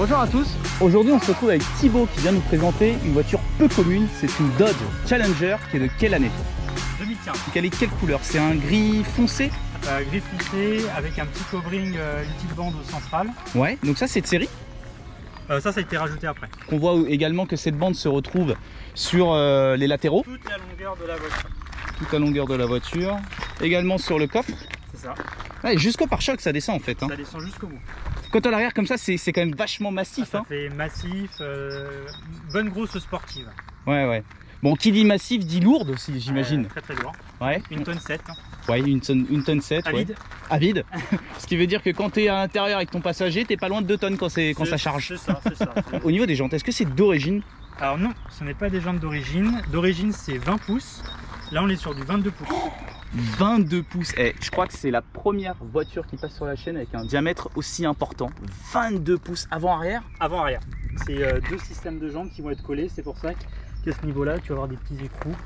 Bonjour à tous, aujourd'hui on se retrouve avec Thibaut qui vient nous présenter une voiture peu commune, c'est une Dodge Challenger qui est de quelle année? 2015. Quelle est quelle couleur? C'est un gris foncé? Gris foncé avec un petit covering, une petite bande au central. Ouais, donc ça c'est de série? Ça a été rajouté après. On voit également que cette bande se retrouve sur les latéraux. Toute la longueur de la voiture. Toute la longueur de la voiture. Également sur le coffre. C'est ça. Ouais, jusqu'au pare-choc ça descend en fait. Hein. Ça descend jusqu'au bout. Quand à l'arrière comme ça, c'est quand même vachement massif. Ça hein. fait massif, bonne grosse sportive. Ouais, ouais. Bon, qui dit massif dit lourde aussi, j'imagine. Très très lourd. Ouais. Une tonne 7. Ouais, une tonne 7. À ouais. vide. À vide. Ce qui veut dire que quand tu es à l'intérieur avec ton passager, t'es pas loin de 2 tonnes quand ça charge. C'est ça, c'est ça. Au niveau des jantes, est-ce que c'est d'origine? Alors non, ce n'est pas des jantes d'origine. D'origine c'est 20 pouces. Là on est sur du 22 pouces. 22 pouces. Eh, je crois que c'est la première voiture qui passe sur la chaîne avec un diamètre aussi important. 22 pouces avant-arrière. Avant-arrière. C'est deux systèmes de jantes qui vont être collés. C'est pour ça qu'à ce niveau-là, tu vas avoir des petits écrous.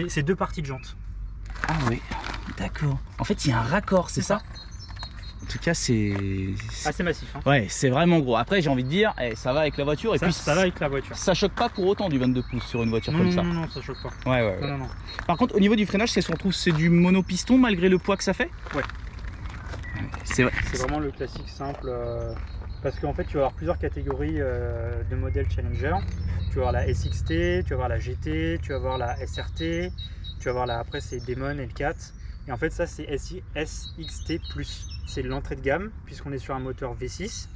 C'est deux parties de jantes. Ah oui, d'accord. En fait, il y a un raccord, c'est ça? En tout cas, c'est assez massif. Hein. Ouais, c'est vraiment gros. Après, j'ai envie de dire, ça va avec la voiture. Et puis, ça va avec la voiture. Ça choque pas pour autant du 22 pouces sur une voiture comme ça. Non, ça choque pas. Ouais, ouais. Non, non. Par contre, au niveau du freinage, c'est du monopiston malgré le poids que ça fait? Ouais. C'est vrai. C'est vraiment le classique simple. Parce qu'en fait, tu vas avoir plusieurs catégories de modèles Challenger. Tu vas avoir la SXT, tu vas avoir la GT, tu vas avoir la SRT, tu vas avoir après c'est Demon L4. Et en fait, ça c'est SXT+. C'est l'entrée de gamme, puisqu'on est sur un moteur V6.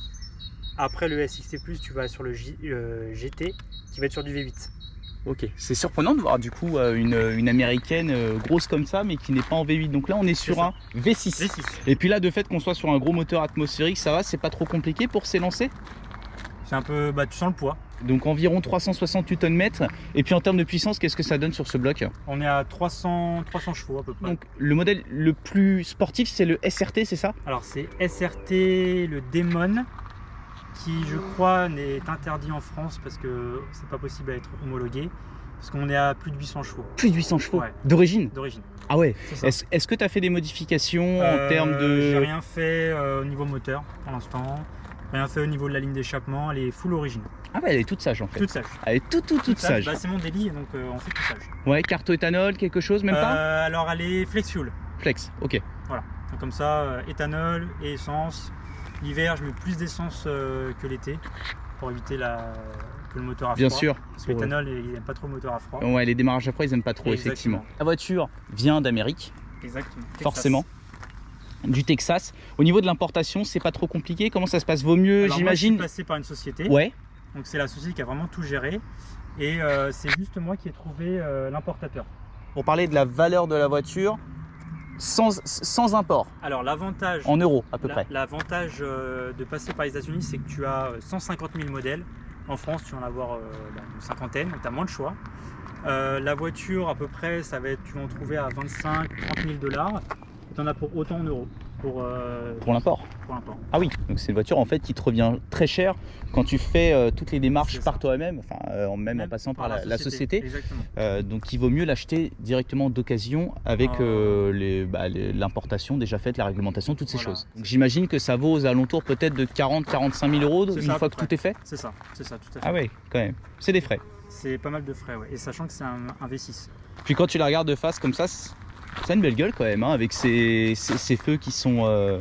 Après le SXT+, tu vas sur le GT, qui va être sur du V8. Ok, c'est surprenant de voir du coup une américaine grosse comme ça, mais qui n'est pas en V8. Donc là, on est sur un V6. V6. Et puis là, de fait qu'on soit sur un gros moteur atmosphérique, ça va, c'est pas trop compliqué pour s'élancer? C'est un peu, tu sens le poids. Donc environ 368 Nm. Et puis en termes de puissance, qu'est-ce que ça donne sur ce bloc? On est à 300 chevaux à peu près. Donc le modèle le plus sportif, c'est le SRT, c'est ça? Alors c'est SRT, le Demon, qui je crois n'est interdit en France parce que c'est pas possible à être homologué. Parce qu'on est à plus de 800 chevaux. Plus de 800 chevaux? Ouais. D'origine? D'origine. Ah ouais. Est-ce que tu as fait des modifications en termes de... J'ai rien fait au niveau moteur pour l'instant. Rien fait au niveau de la ligne d'échappement. Elle est full origine. Ah ouais, elle est toute sage en fait. Toute sage. Elle est toute sage. C'est mon délit, donc on fait tout sage. Ouais, carte éthanol, quelque chose, même pas? Alors elle est flex fuel. Flex, ok. Voilà. Donc, comme ça, éthanol et essence. L'hiver, je mets plus d'essence que l'été pour éviter que le moteur à froid. Bien sûr. Parce que l'éthanol, il n'aime pas trop le moteur à froid. Ouais, les démarrages à froid, ils n'aiment pas trop, effectivement. La voiture vient d'Amérique. Exactement. Forcément. Du Texas. Au niveau de l'importation, c'est pas trop compliqué? Comment ça se passe? Vaut mieux, j'imagine? Je suis passé par une société. Ouais. Donc c'est la société qui a vraiment tout géré. Et c'est juste moi qui ai trouvé l'importateur. Pour parler de la valeur de la voiture, sans import. Alors l'avantage... En euros à peu près. L'avantage de passer par les États-Unis, c'est que tu as 150 000 modèles. En France, tu vas en avoir une cinquantaine, donc tu as moins de choix. La voiture, à peu près, tu vas en trouver à 25 000 $, 30 000 $. Et tu en as pour autant en euros. Pour l'import. Pour l'import. Ah oui, donc c'est une voiture en fait qui te revient très cher quand tu fais toutes les démarches par toi-même, même en passant par la société. Exactement. Donc il vaut mieux l'acheter directement d'occasion avec l'importation déjà faite, la réglementation, toutes ces choses. Donc j'imagine que ça vaut aux alentours peut-être de 40-45 000 € une fois que tout est fait. C'est ça, tout à fait. Ah oui, quand même. C'est des frais. C'est pas mal de frais, ouais. Et sachant que c'est un V6. Puis quand tu la regardes de face comme ça, c'est une belle gueule quand même, hein, avec ces feux qui sont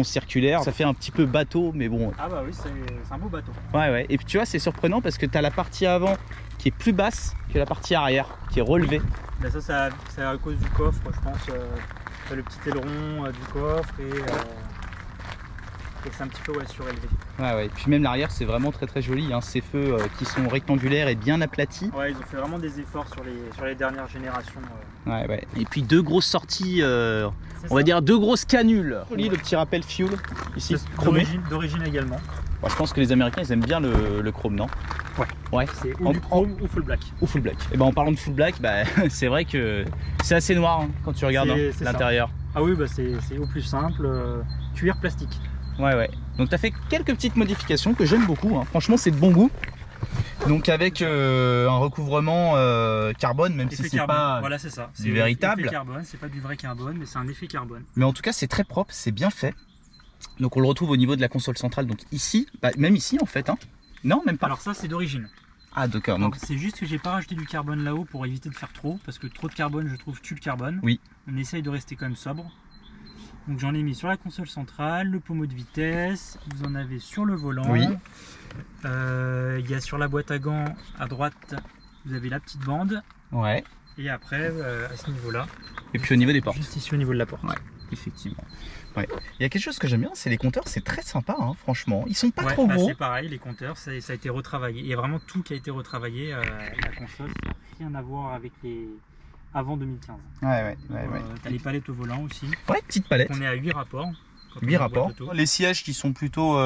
circulaires. Ça fait un petit peu bateau, mais bon. Ah bah oui, c'est un beau bateau. Ouais, ouais. Et puis tu vois, c'est surprenant parce que tu as la partie avant qui est plus basse que la partie arrière, qui est relevée. Ben ça, c'est à cause du coffre, je pense. Le petit aileron du coffre et c'est un petit peu surélevé. Ouais, ouais. Et puis même l'arrière, c'est vraiment très joli, hein, ces feux qui sont rectangulaires et bien aplatis. Ouais, ils ont fait vraiment des efforts sur les dernières générations. Ouais, ouais. Et puis deux grosses sorties, on va dire deux grosses canules. Joli, le petit rappel fuel ici, chromé. D'origine également. Ouais, je pense que les Américains, ils aiment bien le chrome, non? Ouais. Ouais. C'est ou du chrome ou full black. Ou full black. Et ben en parlant de full black, c'est vrai que c'est assez noir hein, quand tu regardes l'intérieur. Ah oui, c'est au plus simple, cuir plastique. Ouais, ouais. Donc tu as fait quelques petites modifications que j'aime beaucoup, hein. Franchement c'est de bon goût. Donc avec un recouvrement carbone, même si c'est pas voilà, c'est ça. du véritable. C'est pas du vrai carbone, mais c'est un effet carbone. Mais en tout cas c'est très propre, c'est bien fait. Donc on le retrouve au niveau de la console centrale, donc ici, même ici en fait, hein. Non, même pas. Alors ça, c'est d'origine. Ah d'accord. Donc c'est juste que j'ai pas rajouté du carbone là-haut pour éviter de faire trop, parce que trop de carbone, je trouve, tue le carbone. Oui. On essaye de rester quand même sobre. Donc j'en ai mis sur la console centrale, le pommeau de vitesse, vous en avez sur le volant. Oui. Il y a sur la boîte à gants à droite, vous avez la petite bande. Ouais. Et après, à ce niveau-là. Et puis au niveau des portes. Juste ici au niveau de la porte. Ouais, effectivement. Ouais. Il y a quelque chose que j'aime bien, c'est les compteurs, c'est très sympa, hein, franchement. Ils sont pas trop gros. C'est pareil, les compteurs, ça a été retravaillé. Il y a vraiment tout qui a été retravaillé. La console, ça n'a rien à voir avec les avant 2015. Ouais. T'as les palettes au volant aussi. Ouais, petite palette. On est à 8 rapports. 8 rapports. Les sièges qui sont plutôt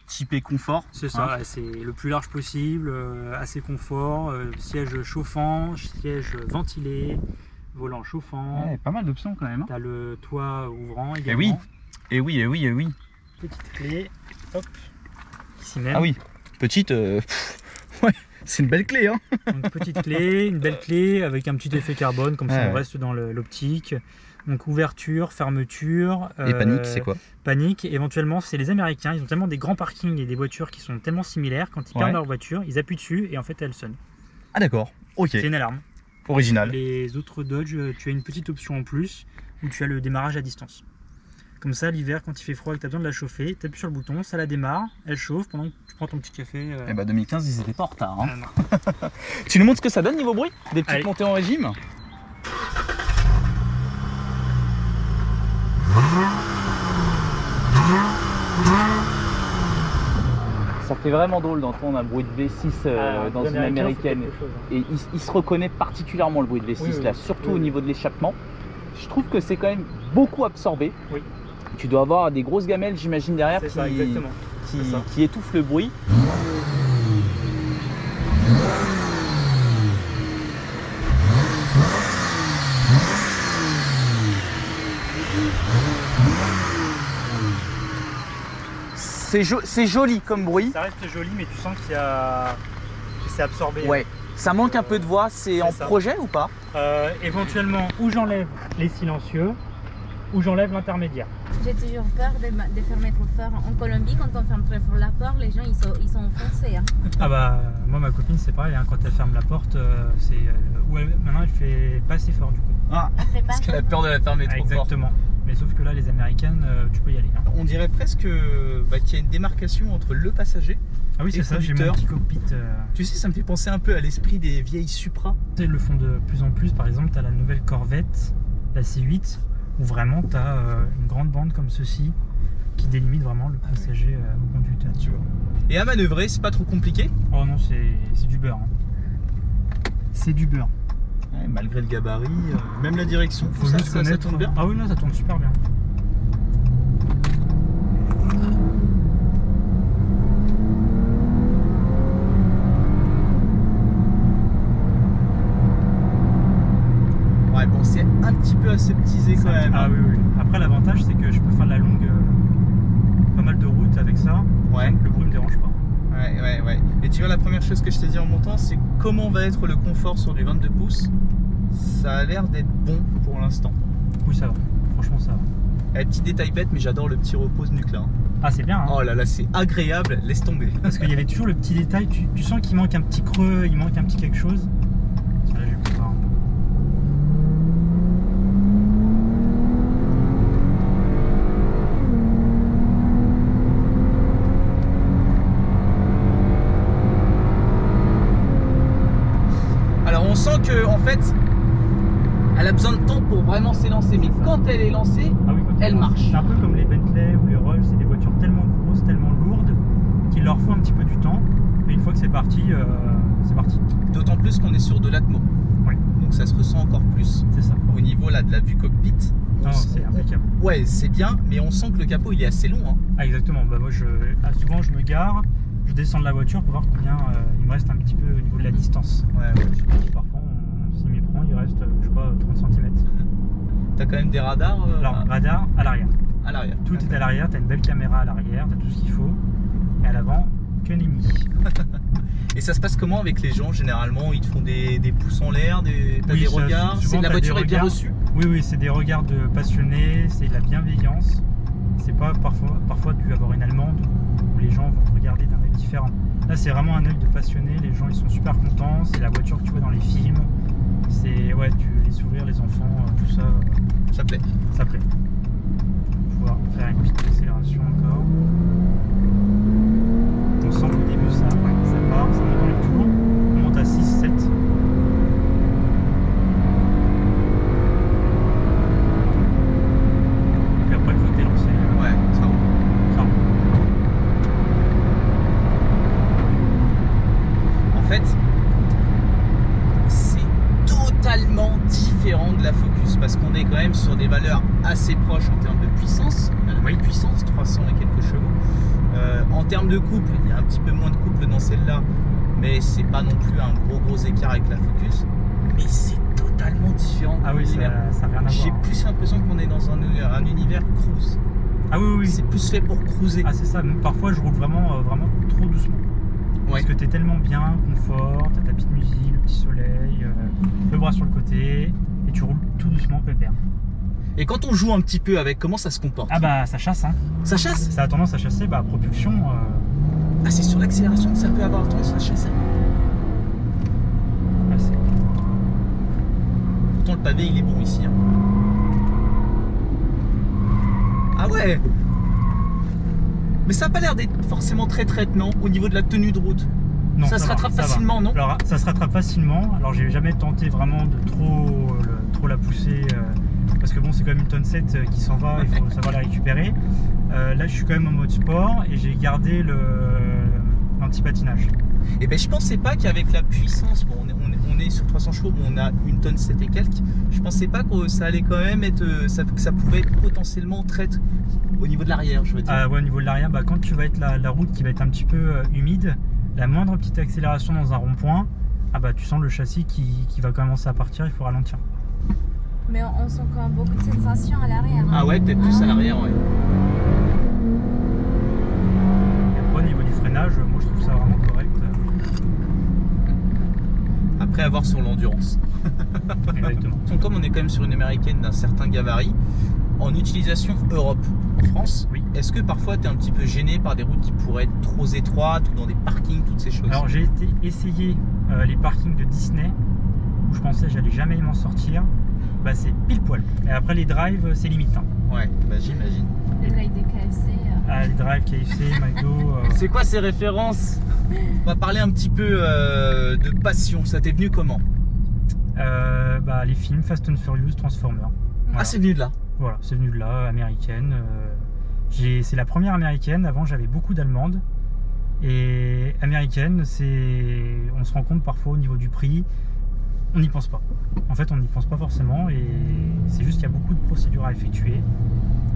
typés confort. C'est ça, c'est le plus large possible, assez confort, siège chauffant, siège ventilé, volant chauffant. Ouais, pas mal d'options quand même. T'as le toit ouvrant également. Et oui. Petite clé, hop, ici même. Ah oui, petite, ouais, c'est une belle clé, hein. Donc petite clé, une belle clé avec un petit effet carbone, comme ça on reste dans l'optique. Donc ouverture, fermeture. Et panique, c'est quoi? Panique, éventuellement, c'est les Américains, ils ont tellement des grands parkings et des voitures qui sont tellement similaires, quand ils perdent leur voiture, ils appuient dessus et en fait elle sonne. Ah d'accord, ok. C'est une alarme. Original. Les autres Dodge, tu as une petite option en plus où tu as le démarrage à distance. Comme ça, l'hiver, quand il fait froid et que tu as besoin de la chauffer, tu appuies sur le bouton, ça la démarre, elle chauffe pendant que tu prends ton petit café. Et bah 2015, ils étaient pas en retard. Hein. Tu nous montres ce que ça donne niveau bruit? Des petites montées en régime? Ça fait vraiment drôle d'entendre un bruit de V6 dans une américaine. Et il se reconnaît particulièrement le bruit de V6 là, surtout au niveau de l'échappement. Je trouve que c'est quand même beaucoup absorbé. Oui. Tu dois avoir des grosses gamelles, j'imagine, derrière qui étouffent le bruit. C'est joli comme bruit. Ça reste joli, mais tu sens qu'il y a... que c'est absorbé. Ouais. Ça manque un peu de voix. C'est en projet ou pas? Éventuellement, où j'enlève les silencieux, ou j'enlève l'intermédiaire. J'ai toujours peur de fermer trop fort. En Colombie, quand on ferme très fort la porte, les gens ils sont enfoncés. Hein. Ah bah, moi ma copine c'est pareil, hein, quand elle ferme la porte, maintenant elle fait pas assez fort du coup. Ah, parce qu'elle a peur de la fermer trop fort. Exactement. Mais sauf que là, les américaines, tu peux y aller. Hein. On dirait presque qu'il y a une démarcation entre le passager. Ah oui, c'est ça, j'ai mon petit cockpit. Tu sais, ça me fait penser un peu à l'esprit des vieilles Supra. Ils le font de plus en plus. Par exemple, tu as la nouvelle Corvette, la C8, où vraiment tu as une grande bande comme ceci qui délimite vraiment le passager au conducteur. Tu vois. Et à manœuvrer, c'est pas trop compliqué? Oh non, c'est du beurre. Hein. C'est du beurre. Ouais, malgré le gabarit, même la direction, faut juste connaître. Ça tourne bien. Ah oui, non, ça tourne super bien. Ouais, bon, c'est un petit peu aseptisé quand même. Ah oui. Après, l'avantage, c'est que je peux faire de la longue, pas mal de routes avec ça. Ouais. Le bruit me dérange pas. Ouais. Et tu vois, la première chose que je t'ai dit en montant, c'est comment va être le confort sur du 22 pouces. Ça a l'air d'être bon pour l'instant. Oui, ça va. Franchement, ça va. Petit détail bête, mais j'adore le petit repose nuque là. Ah, c'est bien. Hein. Oh là là, c'est agréable, laisse tomber. Parce qu'il y avait toujours le petit détail, tu sens qu'il manque un petit creux, il manque un petit quelque chose. Là, je vais pouvoir... Alors on sent que en fait elle a besoin de temps pour vraiment s'élancer, mais quand elle est lancée, elle marche. C'est un peu comme les Bentley ou les Rolls, c'est des voitures tellement grosses, tellement lourdes qu'il leur faut un petit peu du temps, mais une fois que c'est parti, c'est parti. D'autant plus qu'on est sur de l'atmo. Oui. Donc ça se ressent encore plus. C'est ça. Au niveau là de la vue cockpit. Non, c'est impeccable. Ouais, c'est bien, mais on sent que le capot il est assez long. Hein. Ah exactement. Bah moi souvent je me gare, je descends de la voiture pour voir combien il me reste un petit peu au niveau de la distance. Ouais. Parfois s'il m'y prend, il reste je sais pas 30 cm. T'as quand même des radars Alors radar à l'arrière. À l'arrière. Tout est à l'arrière, t'as une belle caméra à l'arrière, t'as tout ce qu'il faut. Et à l'avant, que nenni. Et ça se passe comment avec les gens? Généralement, ils te font des pouces en l'air, t'as des regards. La voiture est bien reçue? Oui, c'est des regards de passionnés, c'est de la bienveillance. C'est pas parfois tu vas avoir une allemande où les gens vont te regarder d'un œil différent. différent. Là, c'est vraiment un œil de passionné. Les gens, ils sont super contents. C'est la voiture que tu vois dans les films. C'est ouais, les sourires, les enfants, tout ça. Ça plaît. Ça plaît. On va faire une petite accélération encore. On sent au début ça, ça part, ça monte dans les tours. On monte à 6, 7. Puis après, il faut délancer. Ouais, ça roule. Ça roule. En fait, c'est totalement différent de la Focus parce qu'on est quand même sur des valeurs assez proches en termes de puissance. Oui. Puissance, 300 et quelques chevaux. En termes de couple, il y a un petit peu moins de couple dans celle-là, mais c'est pas non plus un gros écart avec la Focus. Mais c'est totalement différent. Ah oui, ça n'a rien à voir. J'ai plus l'impression qu'on est dans un univers cruise. Ah oui, oui. C'est plus fait pour cruiser. Ah c'est ça, parfois je roule vraiment trop doucement. Parce que t'es tellement bien, confort, t'as ta petite musique, le petit soleil, le bras sur le côté, et tu roules tout doucement, pépère. Et quand on joue un petit peu avec, comment ça se comporte? Ah bah ça chasse hein. Ça chasse? Ça a tendance à chasser, bah propulsion. Ah c'est sur l'accélération que ça peut avoir tendance à chasser. Assez. Pourtant le pavé il est bon ici. Hein. Ah ouais. Mais ça n'a pas l'air d'être forcément très non au niveau de la tenue de route. Non, ça se rattrape facilement, non? Alors ça se rattrape facilement. Alors j'ai jamais tenté vraiment de trop la pousser parce que bon c'est quand même une tonne 7 qui s'en va, il faut savoir la récupérer. Là je suis quand même en mode sport et j'ai gardé l'anti-patinage. Et ben je pensais pas qu'avec la puissance, bon, on est sur 300 chevaux, bon, on a une tonne 7 et quelques, je pensais pas que ça allait quand même être, que ça pouvait être potentiellement traître au niveau de l'arrière, je veux dire. Ouais, au niveau de l'arrière, bah, quand tu vas être la route qui va être un petit peu humide, la moindre petite accélération dans un rond-point, ah bah tu sens le châssis qui va commencer à partir, il faut ralentir. Mais on sent quand même beaucoup de sensations à l'arrière. Hein. Ah ouais, peut-être plus à l'arrière, ouais. Et après au niveau du freinage, moi je trouve ça vraiment correct. Après avoir sur l'endurance. Exactement. Comme on est quand même sur une américaine d'un certain gabarit, en utilisation Europe, en France, oui. Est-ce que parfois tu es un petit peu gêné par des routes qui pourraient être trop étroites ou dans des parkings, toutes ces choses? Alors j'ai essayé les parkings de Disney où je pensais que j'allais jamais m'en sortir. Bah c'est pile poil. Et après les drives c'est limite. Hein. Ouais, bah j'imagine. Les drives de KFC. Ah, les drives KFC, McDo. C'est quoi ces références? On va parler un petit peu de passion. Ça t'est venu comment? Bah, les films Fast and Furious, Transformers. Voilà. Ah, c'est venu de là? Voilà, c'est venu de là, américaine. C'est la première américaine. Avant, j'avais beaucoup d'allemandes. Et américaine, on se rend compte parfois au niveau du prix, on n'y pense pas. En fait, on n'y pense pas forcément. Et c'est juste qu'il y a beaucoup de procédures à effectuer.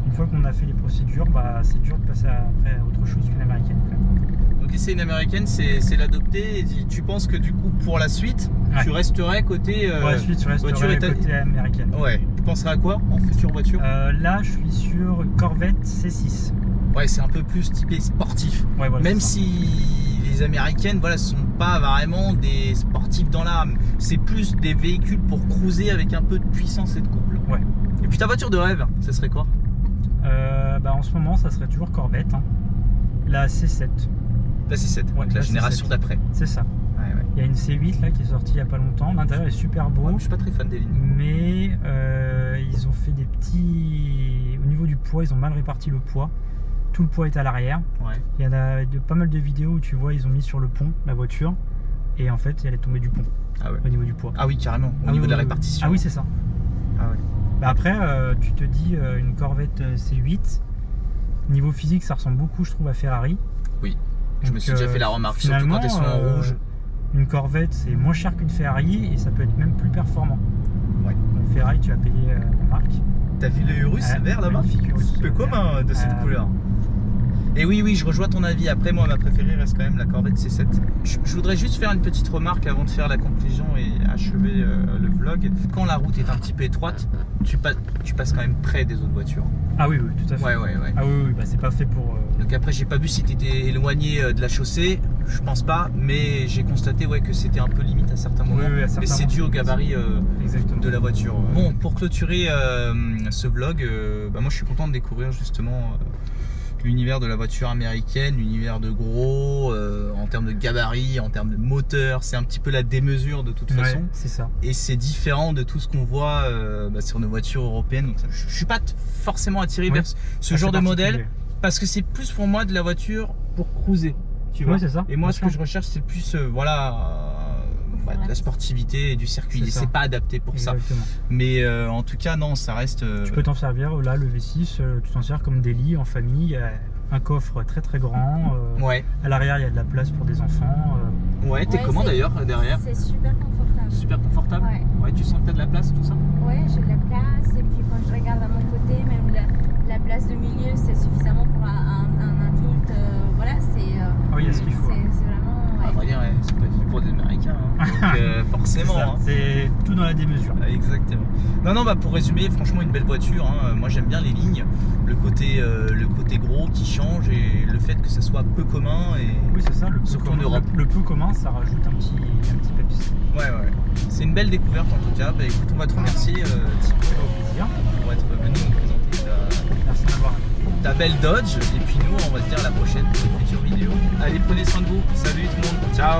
Une fois qu'on a fait les procédures, bah, c'est dur de passer après à autre chose qu'une américaine. Donc c'est une américaine, c'est l'adopter. Et tu penses que du coup pour la suite, ouais. Tu resterais côté pour la suite, tu resterais côté américaine. Ouais. Tu penserais à quoi en future voiture? Là, je suis sur Corvette C6. Ouais, c'est un peu plus typé sportif. Ouais, voilà, même si les américaines, voilà, sont pas vraiment des sportifs dans l'âme. C'est plus des véhicules pour cruiser avec un peu de puissance et de couple. Ouais. Et puis ta voiture de rêve, ça serait quoi? Bah, en ce moment, ça serait toujours Corvette. Hein. La C7. La C7, ouais, la génération d'après. C'est ça. Ouais, ouais. Il y a une C8 là qui est sortie il n'y a pas longtemps. L'intérieur est super beau. Ouais, je suis pas très fan des lignes. Mais ils ont fait des petits. Au niveau du poids, ils ont mal réparti le poids. Tout le poids est à l'arrière. Ouais. Il y en a pas mal de vidéos où tu vois, ils ont mis sur le pont la voiture. Et en fait, elle est tombée du pont. Ah ouais. Au niveau du poids. Ah oui, carrément. Au niveau de la répartition. Ah oui, c'est ça. Ah ouais. Bah après, tu te dis une Corvette C8. Niveau physique, ça ressemble beaucoup, je trouve, à Ferrari. Oui. Je me suis déjà fait la remarque, surtout quand elles sont en rouge. Une Corvette, c'est moins cher qu'une Ferrari et ça peut être même plus performant. Ouais. Donc Ferrari, tu as payé la marque. T'as vu le Urus vert là-bas? C'est peu commun de cette couleur. Et oui, je rejoins ton avis. Après, moi, ma préférée reste quand même la Corvette C7. Je voudrais juste faire une petite remarque avant de faire la conclusion et achever le vlog. Quand la route est un petit peu étroite, tu passes quand même près des autres voitures. Ah oui, tout à fait. Ouais. Ah oui, bah c'est pas fait pour... Donc après, j'ai pas vu si tu étais éloigné de la chaussée. Je pense pas, mais j'ai constaté que c'était un peu limite à certains moments. Oui, à certains mais c'est dû au gabarit de la voiture. Bon, pour clôturer ce vlog, bah moi je suis content de découvrir justement l'univers de la voiture américaine, l'univers de gros, en termes de gabarit, en termes de moteur, c'est un petit peu la démesure de toute façon. C'est ça. Et c'est différent de tout ce qu'on voit sur nos voitures européennes. Donc, je suis pas forcément attiré vers ce genre de modèle parce que c'est plus pour moi de la voiture pour cruiser. Tu vois, c'est ça. Et moi, ce que je recherche, c'est plus de la sportivité et du circuit. C'est pas adapté pour ça. Mais en tout cas, non, ça reste. Tu peux t'en servir. Là, le V6, tu t'en sers comme des lits en famille. Il y a un coffre très très grand. À l'arrière, il y a de la place pour des enfants. T'es comment d'ailleurs derrière? C'est super confortable. Super confortable. Ouais, tu sens que t'as de la place, tout ça? Ouais, j'ai de la place. Et puis quand je regarde à mon côté, même la place de milieu, c'est suffisamment pour un adulte. Voilà, c'est. Il y a ce qu'il faut. C'est vraiment. À vrai dire, c'est pas du tout pour des Américains. Hein. Donc, forcément. C'est tout dans la démesure. Exactement. Non, pour résumer, franchement, une belle voiture. Hein. Moi, j'aime bien les lignes, le côté gros qui change et le fait que ça soit peu commun. Et oui, c'est ça. surtout en Europe. Le peu commun, ça rajoute un petit peps. Ouais. C'est une belle découverte en tout cas. Bah, écoute, on va te remercier, Thibaut, Au plaisir. pour être venu nous présenter Merci d'avoir ta belle Dodge. Et puis nous, on va se dire à la prochaine pour une future vidéo. Allez, prenez soin de vous. Salut tout le monde. Ciao.